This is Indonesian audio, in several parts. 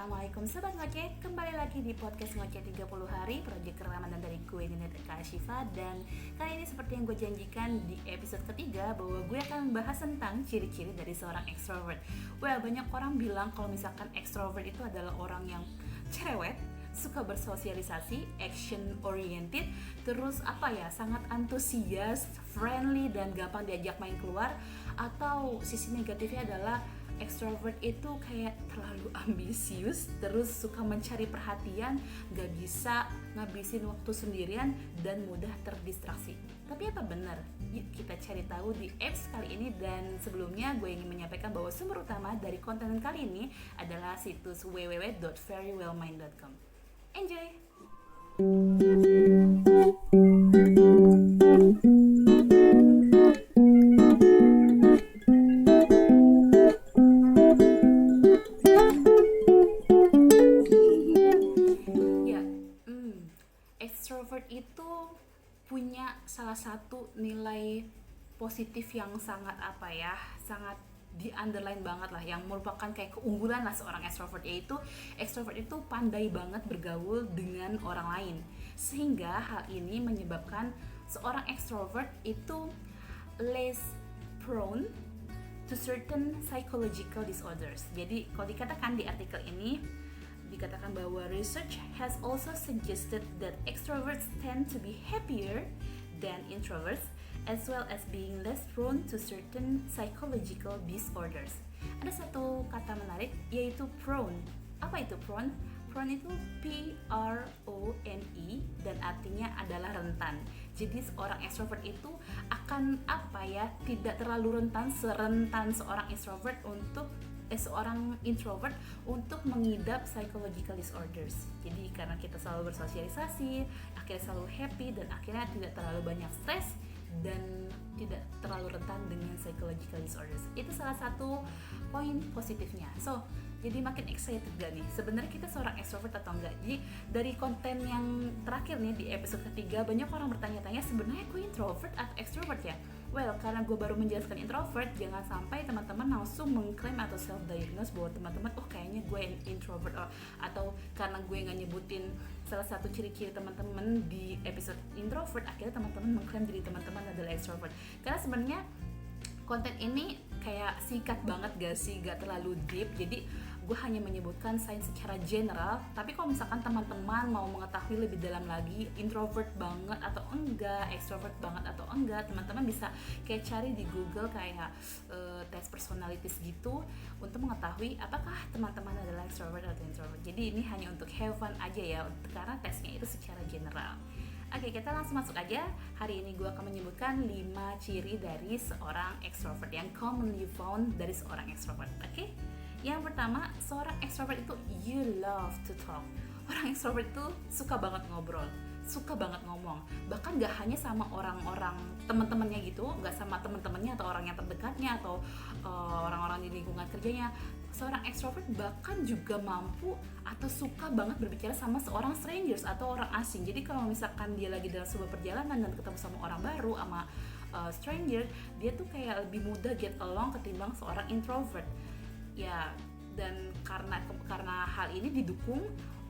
Assalamualaikum Sobat Ngoceh, kembali lagi di podcast Ngoceh 30 Hari, proyek Ramadan dari gue Ninit Eka Ashifa. Dan kali ini seperti yang gue janjikan di episode ketiga, bahwa gue akan membahas tentang ciri-ciri dari seorang extrovert. Well, banyak orang bilang kalau misalkan extrovert itu adalah orang yang cerewet, suka bersosialisasi, action oriented, terus sangat antusias, friendly, dan gampang diajak main keluar. Atau sisi negatifnya adalah extrovert itu kayak terlalu ambisius, terus suka mencari perhatian, gak bisa ngabisin waktu sendirian, dan mudah terdistraksi. Tapi apa benar? Yuk kita cari tahu di episode kali ini. Dan sebelumnya gue ingin menyampaikan bahwa sumber utama dari konten kali ini adalah situs www.verywellmind.com. Enjoy! Extrovert itu punya salah satu nilai positif yang sangat sangat di underline banget lah, yang merupakan kayak keunggulan lah seorang extrovert, yaitu extrovert itu pandai banget bergaul dengan orang lain, sehingga hal ini menyebabkan seorang extrovert itu less prone to certain psychological disorders. Jadi kalau dikatakan di artikel ini, dikatakan bahwa research has also suggested that extroverts tend to be happier than introverts, as well as being less prone to certain psychological disorders. Ada satu kata menarik, yaitu prone. Apa itu prone? Prone itu P-R-O-N-E, dan artinya adalah rentan. Jadi seorang extrovert itu akan tidak terlalu rentan serentan seorang introvert untuk mengidap psychological disorders. Jadi karena kita selalu bersosialisasi, akhirnya selalu happy, dan akhirnya tidak terlalu banyak stres dan tidak terlalu rentan dengan psychological disorders. Itu salah satu poin positifnya. So, jadi makin excited gak nih? Sebenarnya kita seorang extrovert atau enggak? Jadi dari konten yang terakhir nih di episode ketiga, banyak orang bertanya-tanya, sebenarnya gue introvert atau extrovert ya? Well, karena gue baru menjelaskan introvert, jangan sampai teman-teman langsung mengklaim atau self-diagnose bahwa teman-teman, kayaknya gue introvert, atau karena gue nggak nyebutin salah satu ciri-ciri teman-teman di episode introvert, akhirnya teman-teman mengklaim diri teman-teman adalah extrovert. Karena sebenarnya konten ini kayak singkat banget gak sih, gak terlalu deep, jadi gue hanya menyebutkan sains secara general. Tapi kalau misalkan teman-teman mau mengetahui lebih dalam lagi, introvert banget atau enggak, extrovert banget atau enggak, teman-teman bisa kayak cari di Google kayak tes personalities gitu, untuk mengetahui apakah teman-teman adalah extrovert atau introvert. Jadi ini hanya untuk have fun aja ya, karena tesnya itu secara general. Oke, kita langsung masuk aja. Hari ini gue akan menyebutkan 5 ciri dari seorang extrovert yang commonly found dari seorang extrovert. Oke? Yang pertama, seorang extrovert itu you love to talk. Orang extrovert itu suka banget ngobrol, suka banget ngomong. Bahkan gak hanya sama orang-orang teman-temannya gitu, gak sama teman-temannya atau orang yang terdekatnya atau orang-orang di lingkungan kerjanya. Seorang extrovert bahkan juga mampu atau suka banget berbicara sama seorang strangers atau orang asing. Jadi kalau misalkan dia lagi dalam sebuah perjalanan dan ketemu sama orang baru, sama stranger, dia tuh kayak lebih mudah get along ketimbang seorang introvert. Ya, dan karena hal ini didukung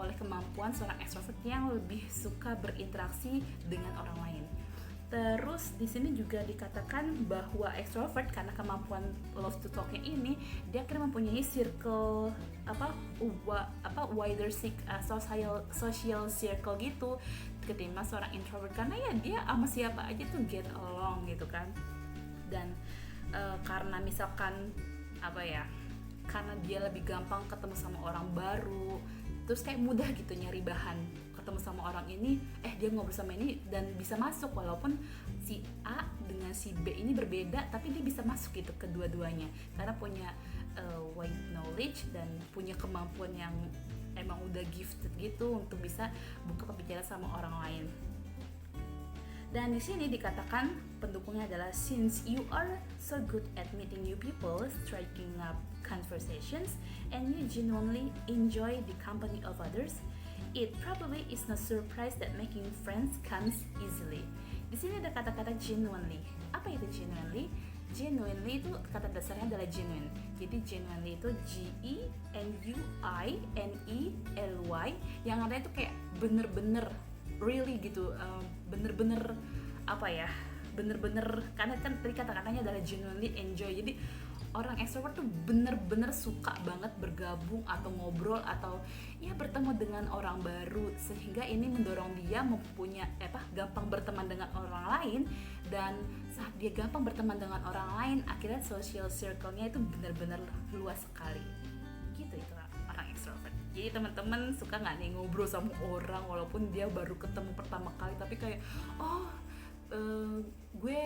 oleh kemampuan seorang extrovert yang lebih suka berinteraksi dengan orang lain. Terus di sini juga dikatakan bahwa extrovert karena kemampuan love to talk-nya ini, dia akan mempunyai circle wider social circle gitu ketimbang seorang introvert, karena ya dia sama siapa aja tuh get along gitu kan. Dan karena misalkan karena dia lebih gampang ketemu sama orang baru, terus kayak mudah gitu nyari bahan, ketemu sama orang ini, dia ngobrol sama ini dan bisa masuk, walaupun si A dengan si B ini berbeda, tapi dia bisa masuk gitu kedua-duanya karena punya wide knowledge dan punya kemampuan yang emang udah gifted gitu untuk bisa buka pembicaraan sama orang lain. Dan di sini dikatakan pendukungnya adalah, since you are so good at meeting new people, striking up conversations, and you genuinely enjoy the company of others, it probably is no surprise that making friends comes easily. Di sini ada kata-kata genuinely. Apa itu genuinely? Genuinely itu kata dasarnya adalah genuine. Jadi genuinely itu GENUINELY, yang ada itu kayak bener-bener really gitu, bener-bener apa ya, bener-bener, karena kan tadi kata-katanya adalah genuinely enjoy. Jadi orang extrovert tuh bener-bener suka banget bergabung atau ngobrol atau ya bertemu dengan orang baru, sehingga ini mendorong dia mempunyai gampang berteman dengan orang lain. Dan saat dia gampang berteman dengan orang lain, akhirnya social circle-nya itu bener-bener luas sekali gitu. Itu orang extrovert. Jadi teman-teman suka nggak nih ngobrol sama orang walaupun dia baru ketemu pertama kali, tapi kayak gue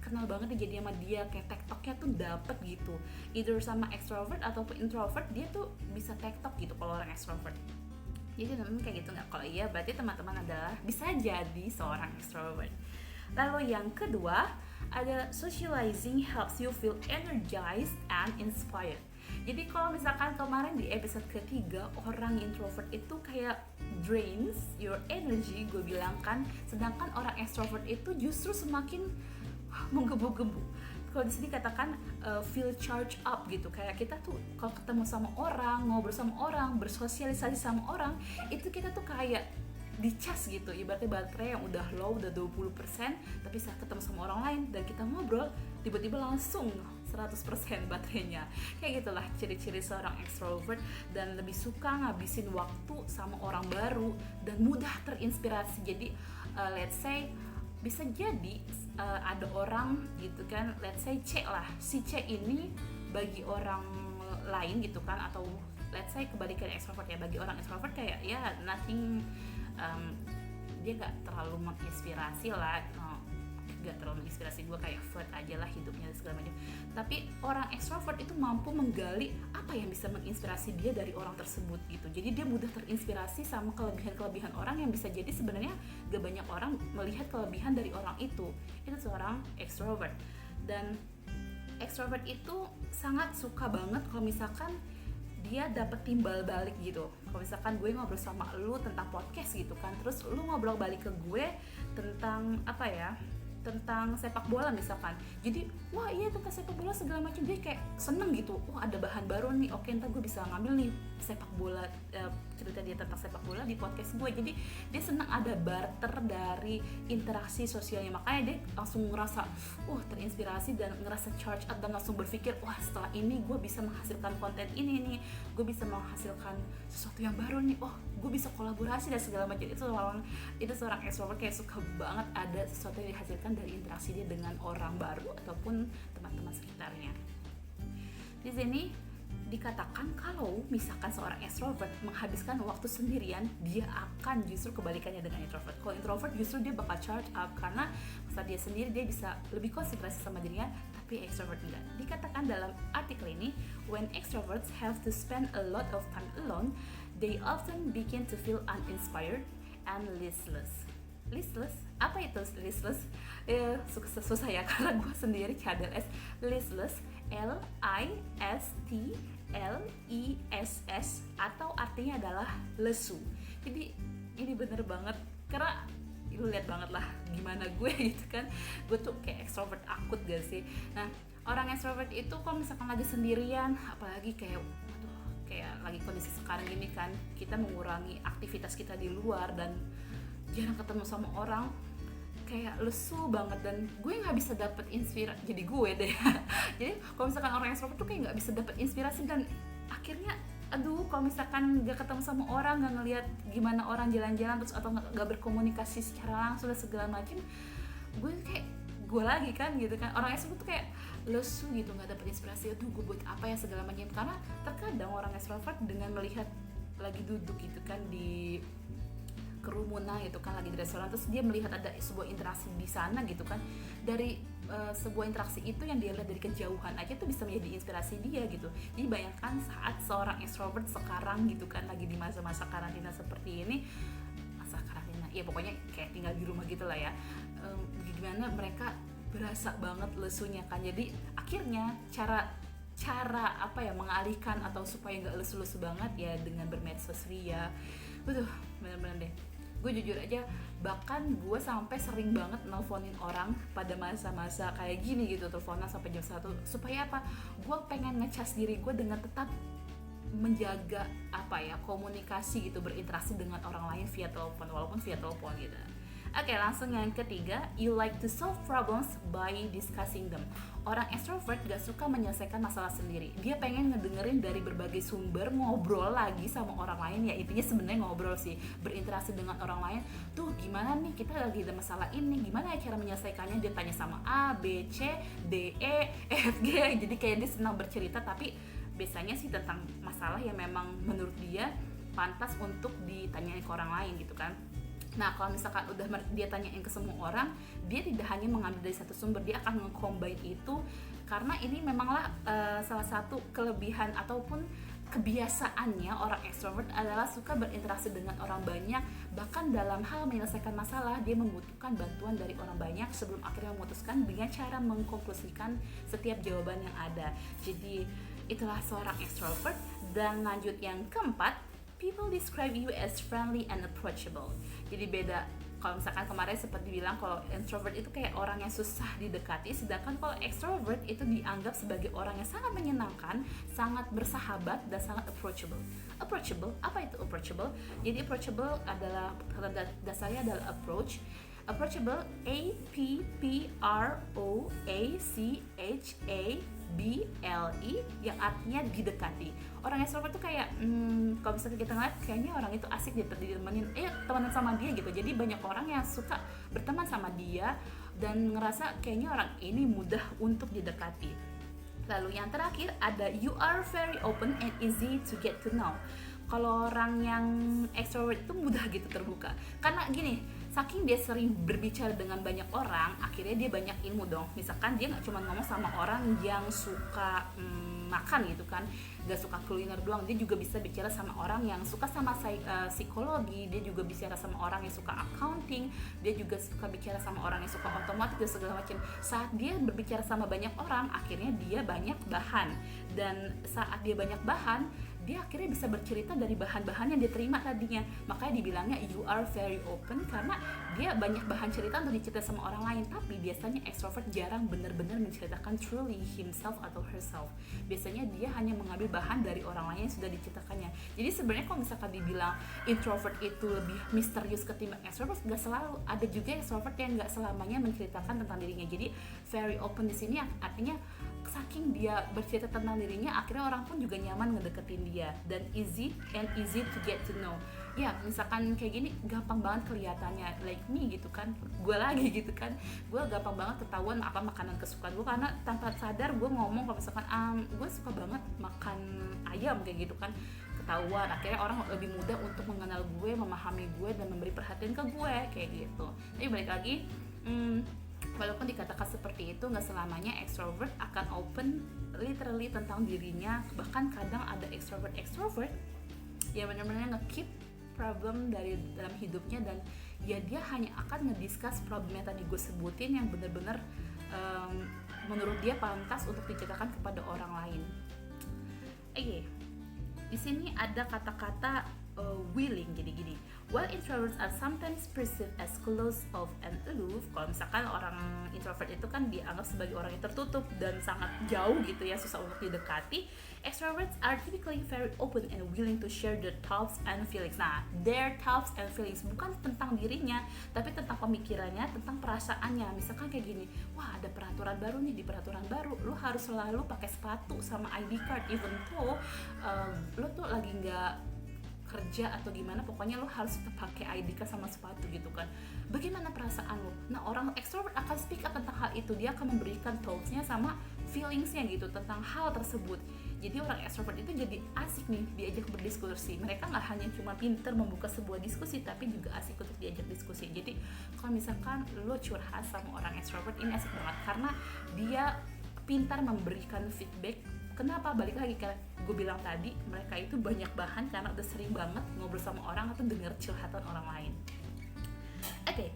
kenal banget nih jadi sama dia, kayak tektoknya tuh dapet gitu. Either sama extrovert ataupun introvert, dia tuh bisa tektok gitu kalau orang extrovert. Jadi teman-teman kayak gitu nggak? Kalau iya berarti teman-teman adalah bisa jadi seorang extrovert. Lalu yang kedua ada socializing helps you feel energized and inspired. Jadi kalau misalkan kemarin di episode ketiga orang introvert itu kayak drains your energy, gue bilang kan, sedangkan orang extrovert itu justru semakin menggebu-gebu. Kalau di sini katakan feel charge up gitu, kayak kita tuh kalau ketemu sama orang, ngobrol sama orang, bersosialisasi sama orang, itu kita tuh kayak dicas gitu, ibaratnya baterai yang udah low, udah 20%, tapi saat ketemu sama orang lain dan kita ngobrol, tiba-tiba langsung 100% baterainya. Kayak gitulah ciri-ciri seorang extrovert, dan lebih suka ngabisin waktu sama orang baru dan mudah terinspirasi. Jadi let's say bisa jadi ada orang gitu kan, let's say C lah, si C ini bagi orang lain gitu kan, atau let's say kebalikan extrovert ya, bagi orang extrovert kayak ya nothing, dia gak terlalu menginspirasi lah, gak terlalu menginspirasi gue, kayak flat aja lah hidupnya dan segala macam. Tapi orang extrovert itu mampu menggali apa yang bisa menginspirasi dia dari orang tersebut gitu. Jadi dia mudah terinspirasi sama kelebihan-kelebihan orang yang bisa jadi sebenarnya gak banyak orang melihat kelebihan dari orang itu. Itu seorang extrovert. Dan extrovert itu sangat suka banget kalau misalkan dia dapat timbal balik gitu. Kalau misalkan gue ngobrol sama lu tentang podcast gitu kan, terus lu ngobrol balik ke gue tentang apa ya, tentang sepak bola misalkan. Jadi wah iya tentang sepak bola segala macam, dia kayak seneng gitu. Wah ada bahan baru nih, oke ntar gue bisa ngambil nih sepak bola, cerita dia tentang sepak bola di podcast gue. Jadi dia seneng ada barter dari interaksi sosialnya, makanya dia langsung ngerasa terinspirasi dan ngerasa charge up, dan langsung berpikir wah setelah ini gue bisa menghasilkan konten ini nih, gue bisa menghasilkan sesuatu yang baru nih, gue bisa kolaborasi dan segala macam. Itu seorang extrovert kayak suka banget ada sesuatu yang dihasilkan dari interaksi dia dengan orang baru ataupun teman-teman sekitarnya. Di sini dikatakan kalau misalkan seorang extrovert menghabiskan waktu sendirian, dia akan justru kebalikannya dengan introvert. Kalau introvert justru dia bakal charge up karena saat dia sendiri dia bisa lebih konsentrasi sama dirinya, tapi extrovert enggak. Dikatakan dalam artikel ini, when extroverts have to spend a lot of time alone, they often begin to feel uninspired and listless. Listless? Apa itu listless? Susah ya karena gue sendiri cadel S. Listless, LISTLESS, atau artinya adalah lesu. Jadi ini bener banget, karena lu lihat banget lah gimana gue gitu kan, gue tuh kayak extrovert akut gak sih. Nah orang extrovert itu kalau misalkan lagi sendirian, apalagi kayak lagi kondisi sekarang ini kan, kita mengurangi aktivitas kita di luar dan jarang ketemu sama orang, kayak lesu banget, dan gue nggak bisa dapet inspirasi. Jadi gue deh jadi kalau misalkan orang extrovert tuh kayak nggak bisa dapet inspirasi, dan akhirnya kalau misalkan nggak ketemu sama orang, nggak ngelihat gimana orang jalan-jalan terus, atau nggak berkomunikasi secara langsung dan segala macam, gue kayak gue lagi kan gitu kan. Orang extrovert tuh kayak lesu gitu, nggak dapet inspirasi, gue buat apa ya segala macam. Karena terkadang orang extrovert dengan melihat lagi duduk gitu kan di kerumunan gitu kan, lagi di restoran, terus dia melihat ada sebuah interaksi di sana gitu kan, dari sebuah interaksi itu yang dia lihat dari kejauhan aja tuh bisa menjadi inspirasi dia gitu. Jadi bayangkan saat seorang extrovert sekarang gitu kan, lagi di masa-masa karantina seperti ini, masa karantina ya pokoknya kayak tinggal di rumah gitu lah ya, gimana mereka berasa banget lesunya kan. Jadi akhirnya cara apa ya, mengalihkan atau supaya nggak lesu-lesu banget ya dengan bermedsos ria. Betul, bener-bener deh, Gue jujur aja, bahkan gue sampai sering banget nelfonin orang pada masa-masa kayak gini gitu, teleponan sampai jam 1. Supaya apa? Gue pengen ngecas diri gue dengan tetap menjaga komunikasi gitu, berinteraksi dengan orang lain via telepon, walaupun via telepon gitu. Oke, langsung yang ketiga, you like to solve problems by discussing them. Orang extrovert gak suka menyelesaikan masalah sendiri. Dia pengen ngedengerin dari berbagai sumber, ngobrol lagi sama orang lain. Ya intinya sebenarnya ngobrol sih, berinteraksi dengan orang lain. Tuh gimana nih, kita lagi ada masalah ini, gimana ya cara menyelesaikannya. Dia tanya sama A, B, C, D, E, F, G. Jadi kayak dia senang bercerita, tapi biasanya sih tentang masalah yang memang menurut dia pantas untuk ditanyain ke orang lain gitu kan. Nah, kalau misalkan udah dia tanyain ke semua orang, dia tidak hanya mengambil dari satu sumber, dia akan nge-combine itu, karena ini memanglah salah satu kelebihan ataupun kebiasaannya orang extrovert adalah suka berinteraksi dengan orang banyak. Bahkan dalam hal menyelesaikan masalah, dia membutuhkan bantuan dari orang banyak sebelum akhirnya memutuskan dengan cara mengkonklusikan setiap jawaban yang ada. Jadi itulah seorang extrovert. Dan lanjut yang keempat, people describe you as friendly and approachable. Jadi beda, kalau misalkan kemarin sempat dibilang kalau introvert itu kayak orang yang susah didekati, sedangkan kalau extrovert itu dianggap sebagai orang yang sangat menyenangkan, sangat bersahabat, dan sangat approachable. Approachable, apa itu approachable? Jadi approachable adalah, kata dasarnya adalah approach. Approachable, A-P-P-R-O-A-C-H-A-B-L-E, yang artinya didekati. Orang extrovert tuh kayak, kalau misalnya kita ngeliat, kayaknya orang itu asik ditemenin, temenan sama dia gitu. Jadi banyak orang yang suka berteman sama dia dan ngerasa kayaknya orang ini mudah untuk didekati. Lalu yang terakhir ada you are very open and easy to get to know. Kalau orang yang extrovert itu mudah gitu terbuka, karena gini, saking dia sering berbicara dengan banyak orang, akhirnya dia banyak ilmu dong. Misalkan dia nggak cuma ngomong sama orang yang suka makan gitu kan, gak suka kuliner doang, dia juga bisa bicara sama orang yang suka sama psikologi, dia juga bicara sama orang yang suka accounting, dia juga suka bicara sama orang yang suka otomotif dan segala macam. Saat dia berbicara sama banyak orang, akhirnya dia banyak bahan, dan saat dia banyak bahan, dia akhirnya bisa bercerita dari bahan-bahan yang dia terima tadinya. Makanya dibilangnya you are very open, karena dia banyak bahan cerita untuk dicerita sama orang lain. Tapi biasanya extrovert jarang benar-benar menceritakan truly himself atau herself. Biasanya dia hanya mengambil bahan dari orang lain yang sudah diceritakannya. Jadi sebenarnya kalau misalkan dibilang introvert itu lebih misterius ketimbang extrovert, nggak selalu. Ada juga extrovert yang nggak selamanya menceritakan tentang dirinya. Jadi very open di sini artinya saking dia bercerita tentang dirinya, akhirnya orang pun juga nyaman ngedeketin dia. Dan easy to get to know. Ya misalkan kayak gini gampang banget kelihatannya, like me gitu kan, gue lagi gitu kan, gue gampang banget ketahuan apa makanan kesukaan gue, karena tanpa sadar gue ngomong kalau misalkan gue suka banget makan ayam kayak gitu kan, ketahuan. Akhirnya orang lebih mudah untuk mengenal gue, memahami gue, dan memberi perhatian ke gue kayak gitu. Tapi balik lagi, walaupun dikatakan seperti itu, nggak selamanya extrovert akan open literally tentang dirinya. Bahkan kadang ada extrovert yang benar-benar nge-keep problem dari dalam hidupnya, dan ya dia hanya akan ngediscuss problemnya tadi gue sebutin yang benar-benar menurut dia pantas untuk diceritakan kepada orang lain. Di sini ada kata-kata willing. Jadi gini, while introverts are sometimes perceived as closed off and aloof, kalau misalkan orang introvert itu kan dianggap sebagai orang yang tertutup dan sangat jauh gitu ya, susah untuk didekati, extroverts are typically very open and willing to share their thoughts and feelings. Nah, their thoughts and feelings bukan tentang dirinya, tapi tentang pemikirannya, tentang perasaannya. Misalkan kayak gini, wah ada peraturan baru nih, di peraturan baru lu harus selalu pakai sepatu sama ID card, even though lu tuh lagi nggak kerja atau gimana, pokoknya lo harus tetap pakai ID card sama sepatu gitu kan. Bagaimana perasaan lo? Nah, orang extrovert akan speak up tentang hal itu. Dia akan memberikan thoughts-nya sama feelings-nya gitu tentang hal tersebut. Jadi orang extrovert itu jadi asik nih diajak berdiskusi. Mereka nggak hanya cuma pinter membuka sebuah diskusi, tapi juga asik untuk diajak diskusi. Jadi kalau misalkan lo curhat sama orang extrovert, ini asik banget karena dia pintar memberikan feedback. Kenapa? Balik lagi kayak gue bilang tadi, mereka itu banyak bahan karena udah sering banget ngobrol sama orang atau denger curhatan orang lain. Oke,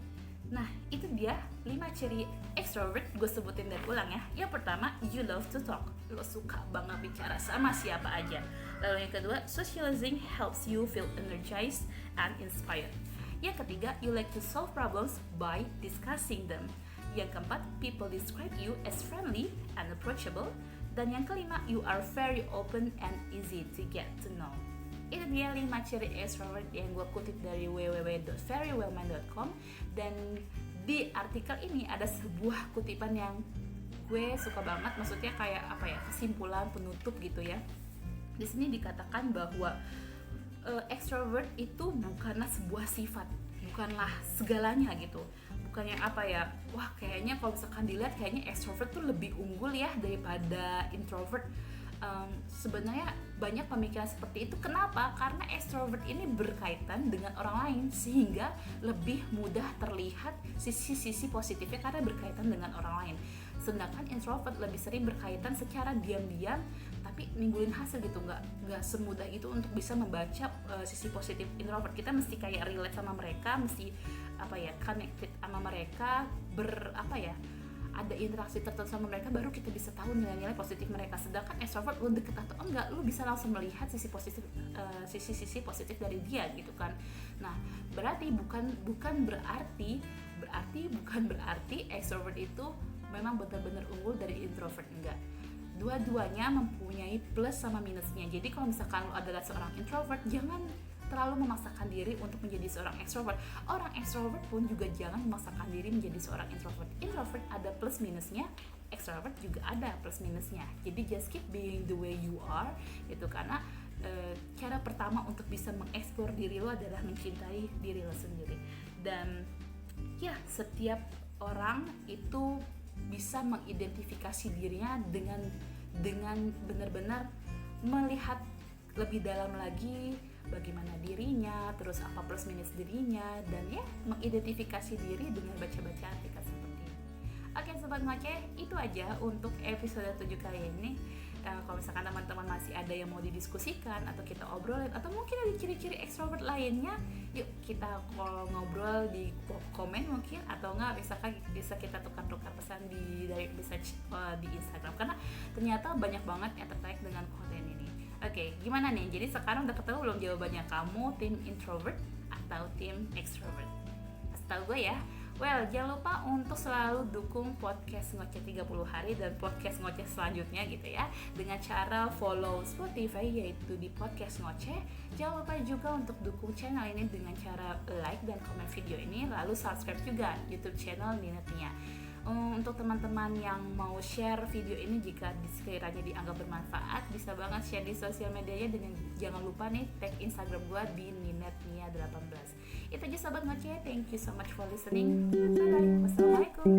nah itu dia 5 ciri extrovert. Gue sebutin dan ulang ya. Yang pertama, you love to talk. Lo suka banget bicara sama siapa aja. Lalu yang kedua, socializing helps you feel energized and inspired. Yang ketiga, you like to solve problems by discussing them. Yang keempat, people describe you as friendly and approachable. Dan yang kelima, you are very open and easy to get to know. Itu dia 5 ciri extrovert yang gue kutip dari www.verywellmind.com. Dan di artikel ini ada sebuah kutipan yang gue suka banget, maksudnya kayak kesimpulan penutup gitu ya. Di sini dikatakan bahwa extrovert itu bukanlah sebuah sifat, bukanlah segalanya gitu. Bukan yang wah kayaknya kalau misalkan dilihat kayaknya extrovert tuh lebih unggul ya daripada introvert. Sebenarnya banyak pemikiran seperti itu. Kenapa? Karena extrovert ini berkaitan dengan orang lain sehingga lebih mudah terlihat sisi-sisi positifnya karena berkaitan dengan orang lain. Sedangkan introvert lebih sering berkaitan secara diam-diam tapi nimbulin hasil gitu, nggak semudah itu untuk bisa membaca sisi positif introvert. Kita mesti kayak relate sama mereka, mesti connected sama mereka, ada interaksi tertentu sama mereka, baru kita bisa tahu nilai-nilai positif mereka. Sedangkan extrovert lu deket atau enggak, lu bisa langsung melihat sisi positif dari dia gitu kan. Nah, berarti bukan berarti extrovert itu memang benar-benar unggul dari introvert, enggak. Dua-duanya mempunyai plus sama minusnya. Jadi kalau misalkan lu adalah seorang introvert, jangan terlalu memaksakan diri untuk menjadi seorang extrovert. Orang extrovert pun juga jangan memaksakan diri menjadi seorang introvert. Introvert ada plus minusnya, extrovert juga ada plus minusnya. Jadi just keep being the way you are gitu, karena cara pertama untuk bisa mengeksplor diri lo adalah mencintai diri lo sendiri. Dan ya, setiap orang itu bisa mengidentifikasi dirinya dengan benar-benar melihat lebih dalam lagi bagaimana dirinya, terus apa plus minus dirinya, dan ya mengidentifikasi diri dengan baca-baca artikel seperti ini. Oke Sobat Ngoceh, itu aja untuk episode 7 kali ini. Kalau misalkan teman-teman masih ada yang mau didiskusikan atau kita obrolin, atau mungkin ada ciri-ciri extrovert lainnya, yuk kita ngobrol di komen mungkin, atau enggak bisa kita tukar-tukar pesan di direct message di Instagram, karena ternyata banyak banget yang tertarik dengan konten ini. Oke, gimana nih? Jadi sekarang udah ketemu belum jawabannya, kamu tim introvert atau tim extrovert? Kasih tau gue ya. Well, jangan lupa untuk selalu dukung podcast Ngoceh 30 hari dan podcast Ngoceh selanjutnya gitu ya, dengan cara follow Spotify yaitu di podcast Ngoceh. Jangan lupa juga untuk dukung channel ini dengan cara like dan komen video ini, lalu subscribe juga YouTube channel Nineth Nia. Untuk teman-teman yang mau share video ini, jika sekiranya dianggap bermanfaat, bisa banget share di sosial medianya, dengan jangan lupa nih tag Instagram gue di ninethnia18. Itu aja Sobat Ngoceh, thank you so much for listening. Bye bye. Wassalamualaikum.